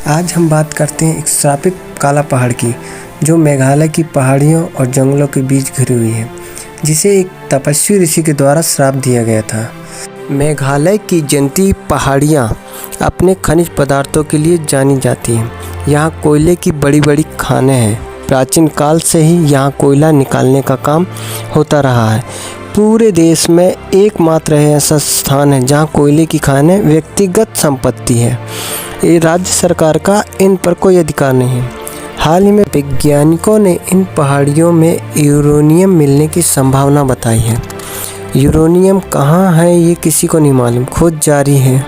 आज हम बात करते हैं एक श्रापित काला पहाड़ की, जो मेघालय की पहाड़ियों और जंगलों के बीच घिरी हुई है, जिसे एक तपस्वी ऋषि के द्वारा श्राप दिया गया था। मेघालय की जयंती पहाड़ियाँ अपने खनिज पदार्थों के लिए जानी जाती हैं। यहाँ कोयले की बड़ी बड़ी खानें हैं। प्राचीन काल से ही यहाँ कोयला निकालने का काम होता रहा है। पूरे देश में एकमात्र ऐसा स्थान है जहाँ कोयले की खानें व्यक्तिगत संपत्ति है। ये राज्य सरकार का इन पर कोई अधिकार नहीं है। हाल ही में वैज्ञानिकों ने इन पहाड़ियों में यूरेनियम मिलने की संभावना बताई है। यूरेनियम कहाँ है ये किसी को नहीं मालूम, खोज जारी है।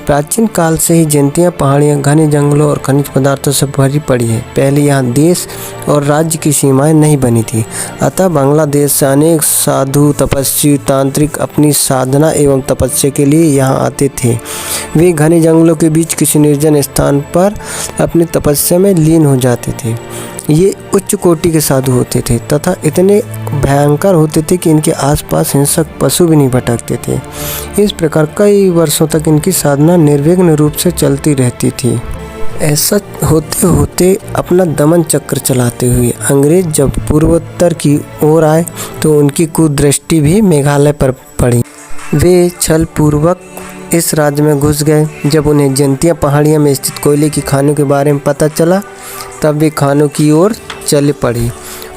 प्राचीन काल से ही जयंतियाँ पहाड़ियाँ घने जंगलों और खनिज पदार्थों से भरी पड़ी है। पहले यहाँ देश और राज्य की सीमाएं नहीं बनी थी, अतः बांग्लादेश से अनेक साधु, तपस्वी, तांत्रिक अपनी साधना एवं तपस्या के लिए यहाँ आते थे। वे घने जंगलों के बीच किसी निर्जन स्थान पर अपनी तपस्या में लीन हो जाते थे। ये उच्च कोटि के साधु होते थे तथा इतने भयंकर होते थे कि इनके आसपास हिंसक पशु भी नहीं भटकते थे। इस प्रकार कई वर्षों तक इनकी साधना निर्विघ्न रूप से चलती रहती थी। ऐसा होते होते अपना दमन चक्र चलाते हुए अंग्रेज जब पूर्वोत्तर की ओर आए तो उनकी कुदृष्टि भी मेघालय पर पड़ी। वे छल पूर्वक इस राज्य में घुस गए। जब उन्हें जयंतियाँ पहाड़ियाँ में स्थित कोयले की खानों के बारे में पता चला तब वे खानों की ओर चल पड़ी।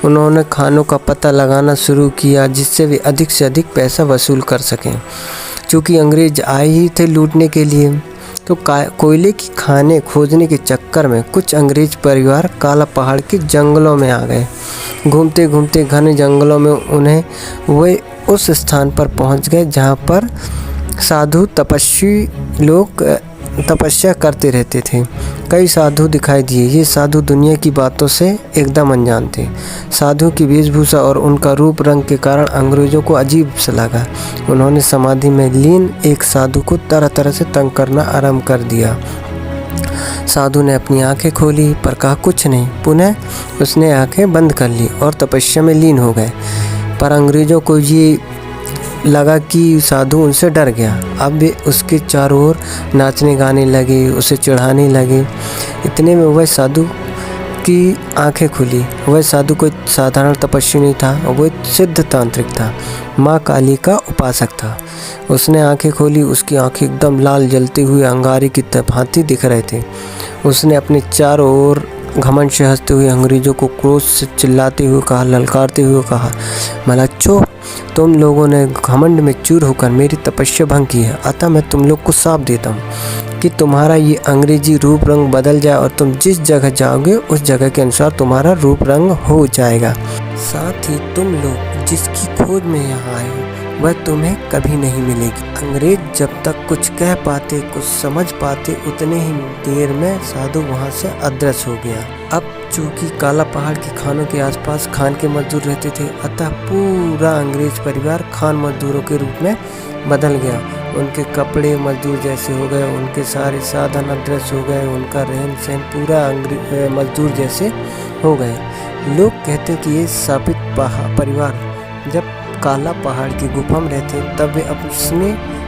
उन्होंने खानों का पता लगाना शुरू किया जिससे वे अधिक से अधिक पैसा वसूल कर सकें। चूँकि अंग्रेज आए ही थे लूटने के लिए, तो कोयले की खानें खोजने के चक्कर में कुछ अंग्रेज परिवार काला पहाड़ के जंगलों में आ गए। घूमते घूमते घने जंगलों में उन्हें वे उस स्थान पर पहुंच गए जहां पर साधु तपस्वी लोग तपस्या करते रहते थे। कई साधु दिखाई दिए। ये साधु दुनिया की बातों से एकदम अनजान थे। साधु की वेशभूषा और उनका रूप रंग के कारण अंग्रेजों को अजीब सा लगा। उन्होंने समाधि में लीन एक साधु को तरह तरह से तंग करना आरंभ कर दिया। साधु ने अपनी आंखें खोली पर कहा कुछ नहीं। पुनः उसने आंखें बंद कर ली और तपस्या में लीन हो गए। पर अंग्रेजों को ये लगा कि साधु उनसे डर गया। अब वे उसके चारों ओर नाचने गाने लगे, उसे चिढ़ाने लगे। इतने में वह साधु की आंखें खुली। वह साधु कोई साधारण तपस्वी नहीं था, वह सिद्ध तांत्रिक था, माँ काली का उपासक था। उसने आंखें खोली। उसकी आंखें एकदम लाल जलते हुए अंगारे की भांति दिख रहे थे। उसने अपने चारों ओर घमंड से हंसते हुए अंग्रेजों को क्रोध से चिल्लाते हुए कहा, ललकारते हुए कहा, मलच्छो, तुम लोगों ने घमंड में चूर होकर मेरी तपस्या भंग की है। अतः मैं तुम लोग को श्राप देता हूँ कि तुम्हारा ये अंग्रेजी रूप रंग बदल जाए और तुम जिस जगह जाओगे उस जगह के अनुसार तुम्हारा रूप रंग हो जाएगा। साथ ही तुम लोग जिसकी खोज में यहाँ आए हो वह तुम्हें कभी नहीं मिलेगी। अंग्रेज जब तक कुछ कह पाते, कुछ समझ पाते, उतने ही देर में साधु वहाँ से अदृश्य हो गया। अब चूँकि काला पहाड़ की खानों के आसपास खान के मजदूर रहते थे, अतः पूरा अंग्रेज परिवार खान मजदूरों के रूप में बदल गया। उनके कपड़े मजदूर जैसे हो गए, उनके सारे साधन अदृश्य हो गए, उनका रहन सहन पूरा मजदूर जैसे हो गए। लोग कहते कि ये श्रापित परिवार जब काला पहाड़ की गुफा में रहते तब वे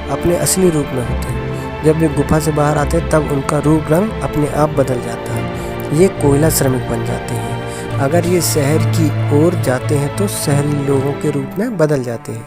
अपने असली रूप में होते। जब वे गुफा से बाहर आते तब उनका रूप रंग अपने आप बदल जाता है। ये कोयला श्रमिक बन जाते हैं। अगर ये शहर की ओर जाते हैं तो शहरी लोगों के रूप में बदल जाते हैं।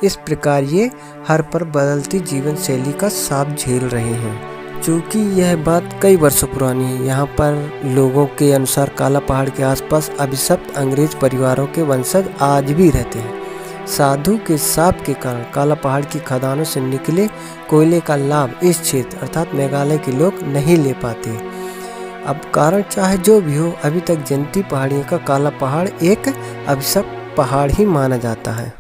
इस प्रकार ये हर पर बदलती जीवन शैली का श्राप झेल रहे हैं। चूँकि यह बात कई वर्षों पुरानी है, यहाँ पर लोगों के अनुसार काला पहाड़ के आसपास अभिशप्त अंग्रेज परिवारों के वंशज आज भी रहते हैं। साधु के श्राप के कारण काला पहाड़ की खदानों से निकले कोयले का लाभ इस क्षेत्र अर्थात मेघालय के लोग नहीं ले पाते। अब कारण चाहे जो भी हो, अभी तक जयंती पहाड़ियों का काला पहाड़ एक अभिशप्त पहाड़ ही माना जाता है।